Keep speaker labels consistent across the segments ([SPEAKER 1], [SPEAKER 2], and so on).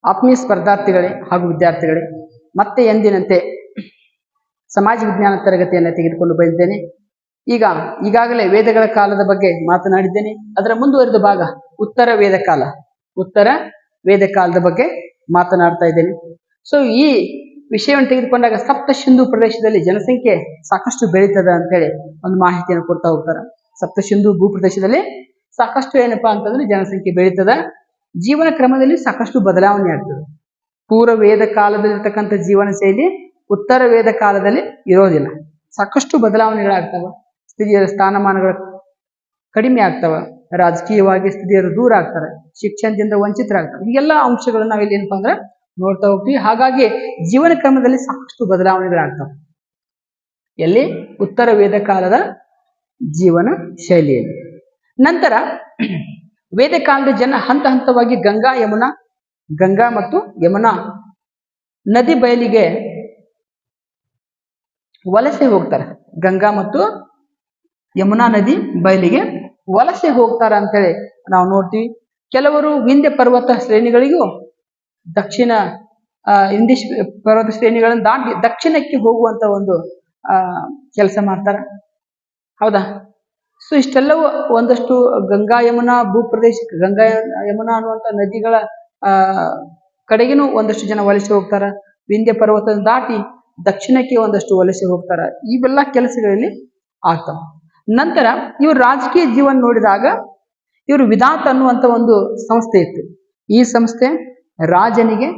[SPEAKER 1] ಆತ್ಮೀಯ ಸ್ಪರ್ಧಾರ್ಥಿಗಳೇ ಹಾಗೂ ವಿದ್ಯಾರ್ಥಿಗಳೇ, ಮತ್ತೆ ಎಂದಿನಂತೆ ಸಮಾಜ ವಿಜ್ಞಾನ ತರಗತಿಯನ್ನು ತೆಗೆದುಕೊಂಡು ಬಂದಿದ್ದೇನೆ. ಈಗಾಗಲೇ ವೇದಗಳ ಕಾಲದ ಬಗ್ಗೆ ಮಾತನಾಡಿದ್ದೇನೆ. ಅದರ ಮುಂದುವರಿದ ಭಾಗ ಉತ್ತರ ವೇದ ಕಾಲದ ಬಗ್ಗೆ ಮಾತನಾಡ್ತಾ ಇದ್ದೇನೆ. ಸೊ ಈ ವಿಷಯವನ್ನು ತೆಗೆದುಕೊಂಡಾಗ ಸಪ್ತ ಸಿಂಧು ಪ್ರದೇಶದಲ್ಲಿ ಜನಸಂಖ್ಯೆ ಸಾಕಷ್ಟು ಬೆಳೀತದ ಅಂತೇಳಿ ಒಂದು ಮಾಹಿತಿಯನ್ನು ಕೊಡ್ತಾ ಹೋಗ್ತಾರೆ. ಸಪ್ತ ಸಿಂಧು ಭೂಪ್ರದೇಶದಲ್ಲಿ ಸಾಕಷ್ಟು ಏನಪ್ಪಾ ಅಂತಂದ್ರೆ ಜನಸಂಖ್ಯೆ ಬೆಳೀತದ. ಜೀವನ ಕ್ರಮದಲ್ಲಿ ಸಾಕಷ್ಟು ಬದಲಾವಣೆ ಆಗ್ತದೆ. ಪೂರ್ವ ವೇದ ಕಾಲದಲ್ಲಿರ್ತಕ್ಕಂಥ ಜೀವನ ಶೈಲಿ ಉತ್ತರ ವೇದ ಕಾಲದಲ್ಲಿ ಇರೋದಿಲ್ಲ. ಸಾಕಷ್ಟು ಬದಲಾವಣೆಗಳಾಗ್ತವೆ. ಸ್ತ್ರೀಯರ ಸ್ಥಾನಮಾನಗಳು ಕಡಿಮೆ ಆಗ್ತವೆ. ರಾಜಕೀಯವಾಗಿ ಸ್ತ್ರೀಯರು ದೂರ ಆಗ್ತಾರೆ, ಶಿಕ್ಷಣದಿಂದ ವಂಚಿತರಾಗ್ತಾರೆ. ಹೀಗೆಲ್ಲ ಅಂಶಗಳನ್ನ ನಾವಿಲ್ಲಿ ಏನಪ್ಪಾ ಅಂದ್ರೆ ನೋಡ್ತಾ ಹೋಗ್ತೀವಿ. ಹಾಗಾಗಿ ಜೀವನ ಕ್ರಮದಲ್ಲಿ ಸಾಕಷ್ಟು ಬದಲಾವಣೆಗಳಾಗ್ತವೆ. ಎಲ್ಲಿ? ಉತ್ತರ ವೇದ ಕಾಲದ ಜೀವನ ಶೈಲಿಯಲ್ಲಿ. ನಂತರ ವೇದ ಕಾಲದ ಜನ ಹಂತ ಹಂತವಾಗಿ ಗಂಗಾ ಮತ್ತು ಯಮುನಾ ನದಿ ಬಯಲಿಗೆ ವಲಸೆ ಹೋಗ್ತಾರೆ. ಗಂಗಾ ಮತ್ತು ಯಮುನಾ ನದಿ ಬಯಲಿಗೆ ವಲಸೆ ಹೋಗ್ತಾರ ಅಂತೇಳಿ ನಾವು ನೋಡ್ತೀವಿ. ಕೆಲವರು ವಿಂಧ್ಯ ಪರ್ವತ ಶ್ರೇಣಿಗಳಿಗೂ ವಿಂಧ್ಯ ಪರ್ವತ ಶ್ರೇಣಿಗಳನ್ನು ದಾಟಿ ದಕ್ಷಿಣಕ್ಕೆ ಹೋಗುವಂತ ಒಂದು ಕೆಲಸ ಮಾಡ್ತಾರ. ಹೌದಾ? ಸೊ ಇಷ್ಟೆಲ್ಲವೂ ಒಂದಷ್ಟು ಗಂಗಾ ಯಮುನಾ ಭೂಪ್ರದೇಶಕ್ಕೆ, ಗಂಗಾ ಯಮುನಾ ಅನ್ನುವಂಥ ನದಿಗಳ ಕಡೆಗಿನೂ ಒಂದಷ್ಟು ಜನ ವಲಸೆ ಹೋಗ್ತಾರ. ವಿಂಧ್ಯ ಪರ್ವತ ದಾಟಿ ದಕ್ಷಿಣಕ್ಕೆ ಒಂದಷ್ಟು ವಲಸೆ ಹೋಗ್ತಾರ. ಇವೆಲ್ಲ ಕೆಲಸಗಳಲ್ಲಿ ಆಗ್ತಾವ. ನಂತರ ಇವರು ರಾಜಕೀಯ ಜೀವನ ನೋಡಿದಾಗ ಇವರು ವಿಧಾತ ಅನ್ನುವಂಥ ಒಂದು ಸಂಸ್ಥೆ ಇತ್ತು. ಈ ಸಂಸ್ಥೆ ರಾಜನಿಗೆ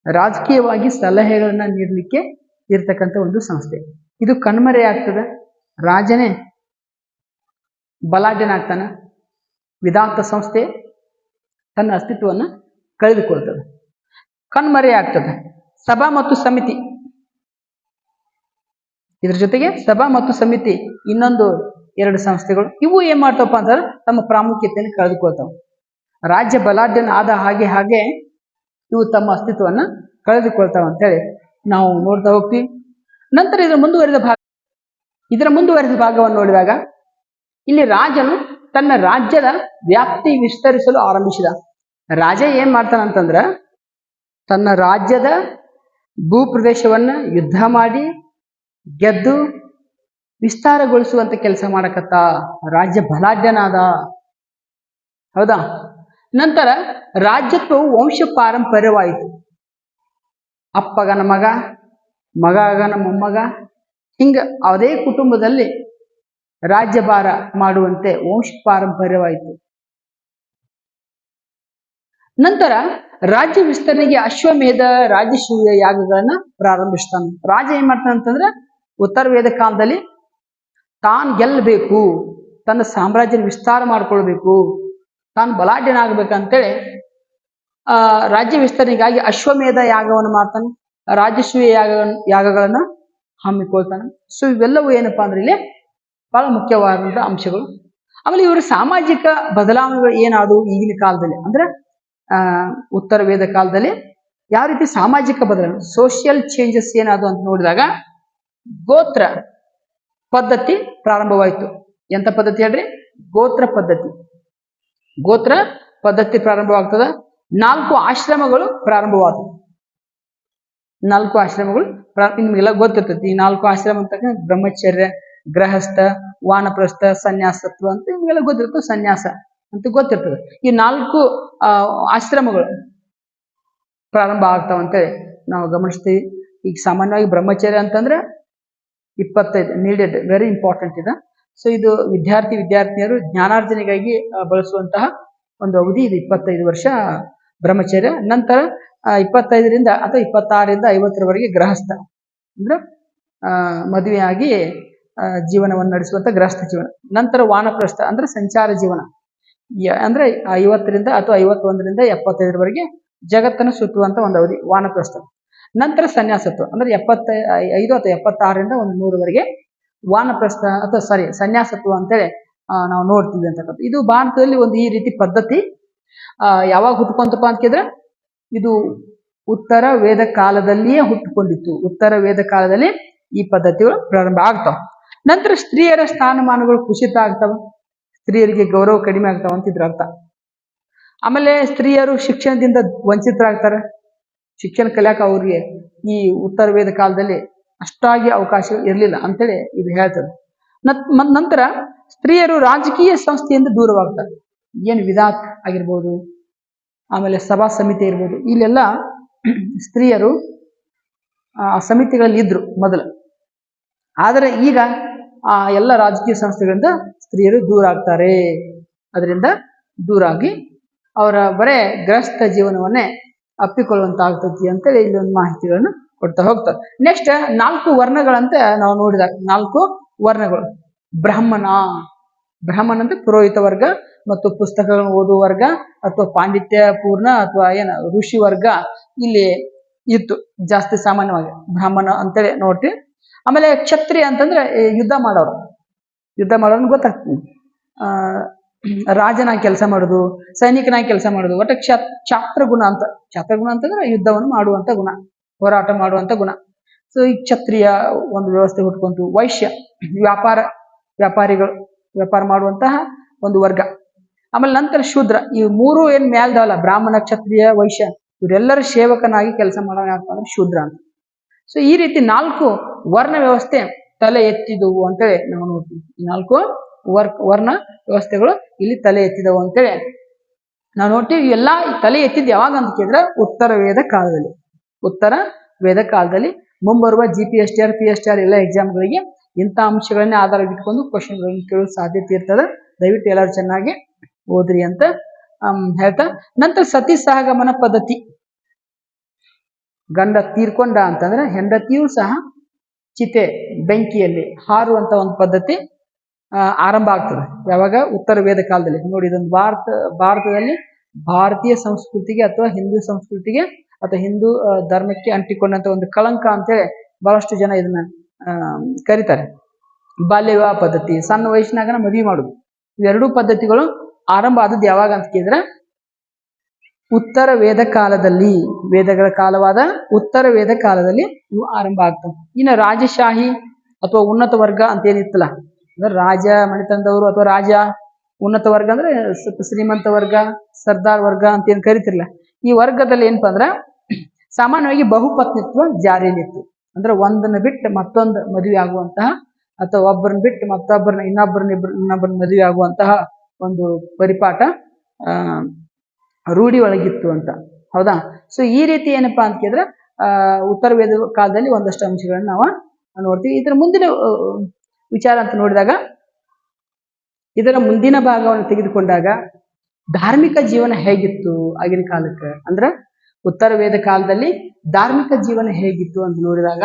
[SPEAKER 1] ರಾಜಕೀಯವಾಗಿ ಸಲಹೆಗಳನ್ನ ನೀಡಲಿಕ್ಕೆ ಇರ್ತಕ್ಕಂಥ ಒಂದು ಸಂಸ್ಥೆ. ಇದು ಕಣ್ಮರೆ ಆಗ್ತದೆ. ರಾಜನೇ ಬಲಾಢ್ಯನಾಗ್ತಾನ. ವಿಧಾತ ಸಂಸ್ಥೆ ತನ್ನ ಅಸ್ತಿತ್ವವನ್ನು ಕಳೆದುಕೊಳ್ತದೆ, ಕಣ್ಮರೆ ಆಗ್ತದೆ. ಸಭಾ ಮತ್ತು ಸಮಿತಿ, ಇದ್ರ ಜೊತೆಗೆ ಸಭಾ ಮತ್ತು ಸಮಿತಿ ಇನ್ನೊಂದು 2 ಸಂಸ್ಥೆಗಳು. ಇವು ಏನ್ ಮಾಡ್ತಾವಪ್ಪ ಅಂದ್ರೆ ತಮ್ಮ ಪ್ರಾಮುಖ್ಯತೆಯನ್ನು ಕಳೆದುಕೊಳ್ತಾವ. ರಾಜ್ಯ ಬಲಾಢ್ಯನ ಆದ ಹಾಗೆ ಇವು ತಮ್ಮ ಅಸ್ತಿತ್ವವನ್ನು ಕಳೆದುಕೊಳ್ತಾವ ಅಂತೇಳಿ ನಾವು ನೋಡ್ತಾ ಹೋಗ್ತೀವಿ. ನಂತರ ಇದರ ಮುಂದುವರೆದ ಭಾಗವನ್ನು ನೋಡಿದಾಗ ಇಲ್ಲಿ ರಾಜನು ತನ್ನ ರಾಜ್ಯದ ವ್ಯಾಪ್ತಿ ವಿಸ್ತರಿಸಲು ಆರಂಭಿಸಿದ. ರಾಜ ಏನ್ ಮಾಡ್ತಾನಂತಂದ್ರ ತನ್ನ ರಾಜ್ಯದ ಭೂಪ್ರದೇಶವನ್ನ ಯುದ್ಧ ಮಾಡಿ ಗೆದ್ದು ವಿಸ್ತಾರಗೊಳಿಸುವಂತ ಕೆಲಸ ಮಾಡಕತ್ತ. ರಾಜ್ಯ ಬಲಾಢ್ಯನಾದ. ಹೌದಾ? ನಂತರ ರಾಜ್ಯತ್ವವು ವಂಶ ಪಾರಂಪರ್ಯವಾಯಿತು. ಅಪ್ಪಗನ ಮಗ, ಮಗನ ಮೊಮ್ಮಗ, ಹಿಂಗ ಅದೇ ಕುಟುಂಬದಲ್ಲಿ ರಾಜ್ಯಭಾರ ಮಾಡುವಂತೆ ವಂಶ ಪಾರಂಪರ್ಯವಾಯಿತು. ನಂತರ ರಾಜ್ಯ ವಿಸ್ತರಣೆಗೆ ಅಶ್ವಮೇಧ ರಾಜಸೂಯ ಯಾಗಗಳನ್ನ ಪ್ರಾರಂಭಿಸ್ತಾನೆ. ರಾಜ ಏನ್ ಮಾಡ್ತಾನಂತಂದ್ರೆ ಉತ್ತರ ವೇದ ಕಾಲದಲ್ಲಿ ತಾನು ಗೆಲ್ಲಬೇಕು, ತನ್ನ ಸಾಮ್ರಾಜ್ಯ ವಿಸ್ತಾರ ಮಾಡ್ಕೊಳ್ಬೇಕು, ತಾನು ಬಲಾಢ್ಯನಾಗಬೇಕಂತೇಳಿ ರಾಜ್ಯ ವಿಸ್ತರಣೆಗಾಗಿ ಅಶ್ವಮೇಧ ಯಾಗವನ್ನು ಮಾಡ್ತಾನೆ. ರಾಜಸೂಯ ಯಾಗಗಳನ್ನ ಹಮ್ಮಿಕೊಳ್ತಾನೆ. ಸೊ ಇವೆಲ್ಲವೂ ಏನಪ್ಪಾ ಅಂದ್ರೆ ಇಲ್ಲಿ ಬಹಳ ಮುಖ್ಯವಾದಂತಹ ಅಂಶಗಳು. ಆಮೇಲೆ ಇವರು ಸಾಮಾಜಿಕ ಬದಲಾವಣೆಗಳು ಏನಾದವು ಈಗಿನ ಕಾಲದಲ್ಲಿ ಅಂದ್ರೆ ಉತ್ತರ ವೇದ ಕಾಲದಲ್ಲಿ ಯಾವ ರೀತಿ ಸಾಮಾಜಿಕ ಬದಲಾವಣೆ, ಸೋಷಿಯಲ್ ಚೇಂಜಸ್ ಏನಾದವು ಅಂತ ನೋಡಿದಾಗ ಗೋತ್ರ ಪದ್ಧತಿ ಪ್ರಾರಂಭವಾಯಿತು. ಎಂತ ಪದ್ಧತಿ ಹೇಳ್ರಿ? ಗೋತ್ರ ಪದ್ಧತಿ ಪ್ರಾರಂಭವಾಗ್ತದ. 4 ಆಶ್ರಮಗಳು ಪ್ರಾರಂಭವಾದವು. 4 ಆಶ್ರಮಗಳು ನಿಮ್ಗೆಲ್ಲ ಗೊತ್ತಿರ್ತೈತಿ. ಈ 4 ಆಶ್ರಮ ಅಂತಕ್ಕ ಬ್ರಹ್ಮಚರ್ಯ, ಗೃಹಸ್ಥ, ವಾನಪ್ರಸ್ಥ, ಸನ್ಯಾಸತ್ವ ಅಂತ ನಿಮ್ಗೆಲ್ಲ ಗೊತ್ತಿರ್ತದೆ. ಸನ್ಯಾಸ ಅಂತ ಗೊತ್ತಿರ್ತದೆ. ಈ 4 ಆಶ್ರಮಗಳು ಪ್ರಾರಂಭ ಆಗ್ತಾವಂತೇಳಿ ನಾವು ಗಮನಿಸ್ತೀವಿ. ಈಗ ಸಾಮಾನ್ಯವಾಗಿ ಬ್ರಹ್ಮಚರ್ಯ ಅಂತಂದ್ರೆ 25 ನೀಡೆಡ್, ವೆರಿ ಇಂಪಾರ್ಟೆಂಟ್ ಇದೆ. ಸೊ ಇದು ವಿದ್ಯಾರ್ಥಿನಿಯರು ಜ್ಞಾನಾರ್ಜನೆಗಾಗಿ ಬಳಸುವಂತಹ ಒಂದು ಅವಧಿ. ಇದು 25 ವರ್ಷ ಬ್ರಹ್ಮಚರ್ಯ. ನಂತರ 25ರಿಂದ ಅಥವಾ 26ರಿಂದ 50ರವರೆಗೆ ಗೃಹಸ್ಥ ಅಂದ್ರೆ ಮದುವೆಯಾಗಿ ಜೀವನವನ್ನು ನಡೆಸುವಂತ ಗೃಹಸ್ಥ ಜೀವನ. ನಂತರ ವಾನಪ್ರಸ್ಥ ಅಂದ್ರೆ ಸಂಚಾರ ಜೀವನ, ಅಂದ್ರೆ 50ರಿಂದ ಅಥವಾ 51ರಿಂದ 75ರವರೆಗೆ ಜಗತ್ತನ್ನು ಸುತ್ತುವಂತ ಒಂದು ಅವಧಿ ವಾನಪ್ರಸ್ಥ. ನಂತರ ಸನ್ಯಾಸತ್ವ ಅಂದ್ರೆ 75 ಅಥವಾ 76ರಿಂದ 100ರವರೆಗೆ ವಾನಪ್ರಸ್ಥ ಅಥವಾ ಸನ್ಯಾಸತ್ವ ಅಂತೇಳಿ ನಾವು ನೋಡ್ತೀವಿ ಅಂತಕ್ಕಂಥ. ಇದು ಭಾರತದಲ್ಲಿ ಒಂದು ಈ ರೀತಿ ಪದ್ಧತಿ ಯಾವಾಗ ಹುಟ್ಟುಕೊಂತಪ್ಪ ಅಂತಂದ್ರೆ ಇದು ಉತ್ತರ ವೇದ ಕಾಲದಲ್ಲಿಯೇ ಹುಟ್ಟುಕೊಂಡಿತ್ತು. ಉತ್ತರ ವೇದ ಕಾಲದಲ್ಲಿ ಈ ಪದ್ಧತಿಗಳು ಪ್ರಾರಂಭ ಆಗ್ತಾವ. ನಂತರ ಸ್ತ್ರೀಯರ ಸ್ಥಾನಮಾನಗಳು ಕುಸಿತ ಆಗ್ತಾವ, ಸ್ತ್ರೀಯರಿಗೆ ಗೌರವ ಕಡಿಮೆ ಆಗ್ತಾವ ಅಂತ ಇದ್ರ ಅರ್ಥ. ಆಮೇಲೆ ಸ್ತ್ರೀಯರು ಶಿಕ್ಷಣದಿಂದ ವಂಚಿತರಾಗ್ತಾರೆ. ಶಿಕ್ಷಣ ಕಲಿಯಾಕ ಅವ್ರಿಗೆ ಈ ಉತ್ತರ ವೇದ ಕಾಲದಲ್ಲಿ ಅಷ್ಟಾಗಿ ಅವಕಾಶ ಇರಲಿಲ್ಲ ಅಂತೇಳಿ ಇದು ಹೇಳ್ತದೆ. ನಂತರ ಸ್ತ್ರೀಯರು ರಾಜಕೀಯ ಸಂಸ್ಥೆಯಿಂದ ದೂರವಾಗ್ತಾರೆ. ಏನು ವಿಧಾತ್ ಆಗಿರ್ಬೋದು, ಆಮೇಲೆ ಸಭಾ ಸಮಿತಿ ಇರ್ಬೋದು, ಇಲ್ಲೆಲ್ಲ ಸ್ತ್ರೀಯರು ಆ ಸಮಿತಿಗಳಲ್ಲಿ ಇದ್ರು ಮೊದಲು. ಆದರೆ ಈಗ ಆ ಎಲ್ಲ ರಾಜಕೀಯ ಸಂಸ್ಥೆಗಳಿಂದ ಸ್ತ್ರೀಯರು ದೂರ ಆಗ್ತಾರೆ. ಅದರಿಂದ ದೂರಾಗಿ ಅವರ ಬರೇ ಗೃಹಸ್ಥ ಜೀವನವನ್ನೇ ಅಪ್ಪಿಕೊಳ್ಳುವಂತಾಗ್ತತಿ ಅಂತೇಳಿ ಇಲ್ಲಿ ಒಂದು ಮಾಹಿತಿಗಳನ್ನು ಕೊಡ್ತಾ ಹೋಗ್ತಾರೆ. ನೆಕ್ಸ್ಟ್ 4 ವರ್ಣಗಳಂತೆ ನಾವು ನೋಡಿದಾಗ 4 ವರ್ಣಗಳು. ಬ್ರಾಹ್ಮಣ ಅಂತ ಪುರೋಹಿತ ವರ್ಗ ಮತ್ತು ಪುಸ್ತಕಗಳನ್ನು ಓದುವ ವರ್ಗ ಅಥವಾ ಪಾಂಡಿತ್ಯ ಪೂರ್ಣ ಅಥವಾ ಋಷಿ ವರ್ಗ ಇಲ್ಲಿ ಇತ್ತು ಜಾಸ್ತಿ ಸಾಮಾನ್ಯವಾಗಿ ಬ್ರಾಹ್ಮಣ ಅಂತೇಳಿ ನೋಡ್ತೀವಿ. ಆಮೇಲೆ ಕ್ಷತ್ರಿಯ ಅಂತಂದ್ರೆ ಯುದ್ಧ ಮಾಡೋರು ಗೊತ್ತಾಗ್ತದೆ. ರಾಜನಾಗಿ ಕೆಲಸ ಮಾಡೋದು, ಸೈನಿಕನಾಗಿ ಕೆಲಸ ಮಾಡೋದು, ಒಟ್ಟು ಕ್ಷಾತ್ರಗುಣ ಅಂತಂದ್ರೆ ಯುದ್ಧವನ್ನು ಮಾಡುವಂತ ಗುಣ, ಹೋರಾಟ ಮಾಡುವಂತ ಗುಣ. ಸೊ ಈ ಕ್ಷತ್ರಿಯ ಒಂದು ವ್ಯವಸ್ಥೆ ಹುಟ್ಕೊಂತು. ವೈಶ್ಯ ವ್ಯಾಪಾರ ಮಾಡುವಂತಹ ಒಂದು ವರ್ಗ. ಆಮೇಲೆ ನಂತರ ಶೂದ್ರ. ಈ 3 ಏನ್ ಮೇಲ್ದವಲ್ಲ, ಬ್ರಾಹ್ಮಣ, ಕ್ಷತ್ರಿಯ, ವೈಶ್ಯ, ಇವರೆಲ್ಲರ ಸೇವಕನಾಗಿ ಕೆಲಸ ಮಾಡೋಣ ಅಂದ್ರೆ ಶೂದ್ರ ಅಂತ. ಸೊ ಈ ರೀತಿ 4 ವರ್ಣ ವ್ಯವಸ್ಥೆ ತಲೆ ಎತ್ತಿದವು ಅಂತೇಳಿ ನಾವು ನೋಡ್ತೀವಿ. 4 ವರ್ಣ ವ್ಯವಸ್ಥೆಗಳು ಇಲ್ಲಿ ತಲೆ ಎತ್ತಿದವು ಅಂತೇಳಿ ನಾವು ನೋಡ್ತೀವಿ. ಎಲ್ಲ ತಲೆ ಎತ್ತಿದ್ ಯಾವಾಗ ಅಂತ ಕೇಳಿದ್ರೆ ಉತ್ತರ ವೇದ ಕಾಲದಲ್ಲಿ ಮುಂಬರುವ GPSTR PSTR ಎಲ್ಲ ಎಕ್ಸಾಮ್ಗಳಿಗೆ ಇಂಥ ಅಂಶಗಳನ್ನೇ ಆಧಾರವಿಟ್ಕೊಂಡು ಕ್ವಶನ್ಗಳನ್ನು ಕೇಳೋ ಸಾಧ್ಯತೆ ಇರ್ತದೆ. ದಯವಿಟ್ಟು ಎಲ್ಲರೂ ಚೆನ್ನಾಗಿ ಓದ್ರಿ ಅಂತ ಹೇಳ್ತಾ, ನಂತರ ಸತಿ ಸಹಗಮನ ಪದ್ಧತಿ. ಗಂಡ ತೀರ್ಕೊಂಡ ಅಂತಂದ್ರೆ ಹೆಂಡತಿಯೂ ಸಹ ಚಿತೆ ಬೆಂಕಿಯಲ್ಲಿ ಹಾರುವಂತ ಒಂದು ಪದ್ಧತಿ ಆರಂಭ ಆಗ್ತದೆ. ಯಾವಾಗ? ಉತ್ತರ ವೇದ ಕಾಲದಲ್ಲಿ. ನೋಡಿ, ಇದೊಂದು ಭಾರತದಲ್ಲಿ ಭಾರತೀಯ ಸಂಸ್ಕೃತಿಗೆ ಅಥವಾ ಹಿಂದೂ ಸಂಸ್ಕೃತಿಗೆ ಅಥವಾ ಹಿಂದೂ ಧರ್ಮಕ್ಕೆ ಅಂಟಿಕೊಂಡಂತ ಒಂದು ಕಳಂಕ ಅಂತೇಳಿ ಬಹಳಷ್ಟು ಜನ ಇದನ್ನ ಕರೀತಾರೆ. ಬಾಲ್ಯ ವಿವಾಹ ಪದ್ಧತಿ, ಸಣ್ಣ ವಯಸ್ಸಿನಾಗನ ಮದುವೆ ಮಾಡುದು, ಇವೆರಡೂ ಪದ್ಧತಿಗಳು ಆರಂಭ ಆದದ್ದು ಯಾವಾಗ ಅಂತ ಕೇಳಿದ್ರೆ ಉತ್ತರ ವೇದ ಕಾಲದಲ್ಲಿ, ವೇದಗಳ ಕಾಲವಾದ ಉತ್ತರ ವೇದ ಕಾಲದಲ್ಲಿ ಇವು ಆರಂಭ ಆಗ್ತವೆ. ಇನ್ನು ರಾಜಶಾಹಿ ಅಥವಾ ಉನ್ನತ ವರ್ಗ ಅಂತ ಏನಿತ್ತಲ್ಲ, ಅಂದ್ರೆ ರಾಜ ಮನೆತನದವರು ಅಥವಾ ರಾಜ ಉನ್ನತ ವರ್ಗ ಅಂದ್ರೆ ಶ್ರೀಮಂತ ವರ್ಗ, ಸರ್ದಾರ್ ವರ್ಗ ಅಂತ ಏನ್ ಕರಿತಿರ್ಲಿಲ್ಲ. ಈ ವರ್ಗದಲ್ಲಿ ಏನಪ್ಪಾ ಅಂದ್ರ ಸಾಮಾನ್ಯವಾಗಿ ಬಹುಪತ್ನಿತ್ವ ಜಾರಿಯಲ್ಲಿತ್ತು. ಅಂದ್ರೆ ಒಂದನ್ನ ಬಿಟ್ಟು ಮತ್ತೊಂದು ಮದುವೆ ಆಗುವಂತಹ ಅಥವಾ ಒಬ್ಬರನ್ನ ಬಿಟ್ಟು ಮತ್ತೊಬ್ಬರನ್ನ ಇನ್ನೊಬ್ಬರನ್ನ ಮದುವೆ ಆಗುವಂತಹ ಒಂದು ಪರಿಪಾಠ ರೂಢಿ ಒಳಗಿತ್ತು ಅಂತ. ಹೌದಾ? ಸೊ ಈ ರೀತಿ ಏನಪ್ಪಾ ಅಂತ ಕೇಳಿದ್ರೆ ಉತ್ತರ ವೇದ ಕಾಲದಲ್ಲಿ ಒಂದಷ್ಟು ಅಂಶಗಳನ್ನ ನಾವು ನೋಡ್ತೀವಿ. ಇದರ ಮುಂದಿನ ವಿಚಾರ ಅಂತ ನೋಡಿದಾಗ, ಇದರ ಮುಂದಿನ ಭಾಗವನ್ನು ತೆಗೆದುಕೊಂಡಾಗ ಧಾರ್ಮಿಕ ಜೀವನ ಹೇಗಿತ್ತು ಆಗಿನ ಕಾಲಕ್ಕೆ, ಅಂದ್ರೆ ಉತ್ತರ ವೇದ ಕಾಲದಲ್ಲಿ ಧಾರ್ಮಿಕ ಜೀವನ ಹೇಗಿತ್ತು ಅಂತ ನೋಡಿದಾಗ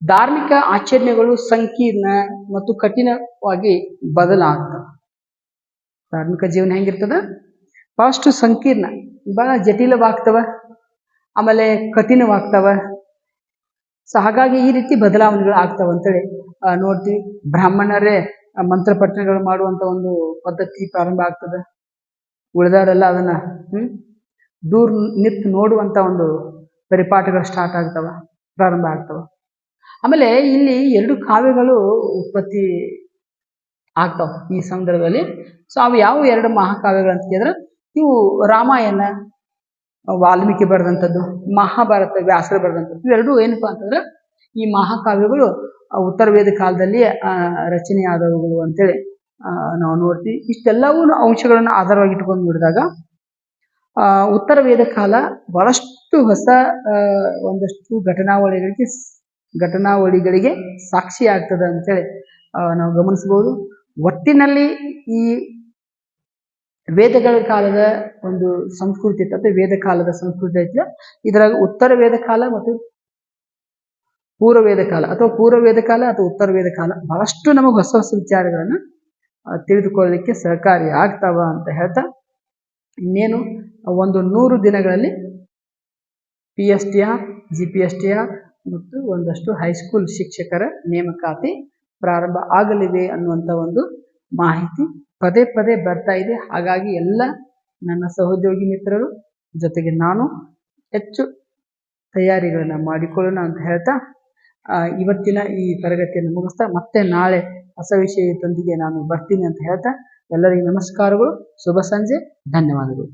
[SPEAKER 1] ಧಾರ್ಮಿಕ ಆಚರಣೆಗಳು ಸಂಕೀರ್ಣ ಮತ್ತು ಕಠಿಣವಾಗಿ ಬದಲಾಗ್ತವೆ. ಧಾರ್ಮಿಕ ಜೀವನ ಹೆಂಗಿರ್ತದ? ಬಹಳಷ್ಟು ಸಂಕೀರ್ಣ, ಬಹಳ ಜಟಿಲವಾಗ್ತವ, ಆಮೇಲೆ ಕಠಿಣವಾಗ್ತವ. ಸೊ ಹಾಗಾಗಿ ಈ ರೀತಿ ಬದಲಾವಣೆಗಳು ಆಗ್ತಾವ ಅಂತೇಳಿ ನೋಡ್ತೀವಿ. ಬ್ರಾಹ್ಮಣರೇ ಮಂತ್ರ ಪಠಣಗಳು ಮಾಡುವಂತ ಒಂದು ಪದ್ಧತಿ ಪ್ರಾರಂಭ ಆಗ್ತದೆ. ಉಳಿದವರೆಲ್ಲ ಅದನ್ನ ದೂರ ನಿಂತು ನೋಡುವಂತ ಒಂದು ಪರಿಪಾಠಗಳು ಪ್ರಾರಂಭ ಆಗ್ತವ. ಆಮೇಲೆ ಇಲ್ಲಿ 2 ಕಾವ್ಯಗಳು ಉತ್ಪತ್ತಿ ಆಗ್ತಾವ ಈ ಸಂದರ್ಭದಲ್ಲಿ. ಸೊ ಅವು ಯಾವ 2 ಮಹಾಕಾವ್ಯಗಳು ಅಂತ ಕೇಳಿದ್ರೆ, ಇವು ರಾಮಾಯಣ ವಾಲ್ಮೀಕಿ ಬರೆದಂಥದ್ದು, ಮಹಾಭಾರತ ವ್ಯಾಸರು ಬರೆದಂಥದ್ದು. ಇವೆರಡೂ ಏನಪ್ಪಾ ಅಂತಂದ್ರೆ ಈ ಮಹಾಕಾವ್ಯಗಳು ಉತ್ತರ ವೇದ ಕಾಲದಲ್ಲಿ ರಚನೆ ಆದವುಗಳು ಅಂತೇಳಿ ನಾವು ನೋಡ್ತೀವಿ. ಇಷ್ಟೆಲ್ಲವೂ ಅಂಶಗಳನ್ನ ಆಧಾರವಾಗಿ ಇಟ್ಕೊಂಡು ನೋಡಿದಾಗ ಉತ್ತರ ವೇದ ಕಾಲ ಬಹಳಷ್ಟು ಹೊಸ ಒಂದಷ್ಟು ಘಟನಾವಳಿಗಳಿಗೆ ಸಾಕ್ಷಿ ಆಗ್ತದೆ ಅಂತೇಳಿ ನಾವು ಗಮನಿಸಬಹುದು. ಒಟ್ಟಿನಲ್ಲಿ ಈ ವೇದಗಳ ಕಾಲದ ಒಂದು ಸಂಸ್ಕೃತಿ ಅಥವಾ ವೇದ ಕಾಲದ ಸಂಸ್ಕೃತಿ ಐತಿ. ಇದರಾಗ ಉತ್ತರ ವೇದ ಕಾಲ ಮತ್ತು ಪೂರ್ವ ವೇದ ಕಾಲ ಅಥವಾ ಉತ್ತರ ವೇದ ಕಾಲ ಬಹಳಷ್ಟು ನಮಗೆ ಹೊಸ ಹೊಸ ವಿಚಾರಗಳನ್ನ ತಿಳಿದುಕೊಳ್ಳಲಿಕ್ಕೆ ಸಹಕಾರಿ ಆಗ್ತಾವ ಅಂತ ಹೇಳ್ತಾ, ಇನ್ನೇನು ಒಂದು 100 ದಿನಗಳಲ್ಲಿ PSTR GPSTR ಮತ್ತು ಒಂದಷ್ಟು ಹೈಸ್ಕೂಲ್ ಶಿಕ್ಷಕರ ನೇಮಕಾತಿ ಪ್ರಾರಂಭ ಆಗಲಿದೆ ಅನ್ನುವಂಥ ಒಂದು ಮಾಹಿತಿ ಪದೇ ಪದೇ ಬರ್ತಾ ಇದೆ. ಹಾಗಾಗಿ ಎಲ್ಲ ನನ್ನ ಸಹೋದ್ಯೋಗಿ ಮಿತ್ರರು ಜೊತೆಗೆ ನಾನು ಹೆಚ್ಚು ತಯಾರಿಗಳನ್ನ ಮಾಡಿಕೊಳ್ಳೋಣ ಅಂತ ಹೇಳ್ತಾ ಇವತ್ತಿನ ಈ ತರಗತಿಯನ್ನು ಮುಗಿಸ್ತಾ ಮತ್ತೆ ನಾಳೆ ಹೊಸ ವಿಷಯದೊಂದಿಗೆ ನಾನು ಬರ್ತೀನಿ ಅಂತ ಹೇಳ್ತಾ ಎಲ್ಲರಿಗೂ ನಮಸ್ಕಾರಗಳು. ಶುಭ ಸಂಜೆ. ಧನ್ಯವಾದಗಳು.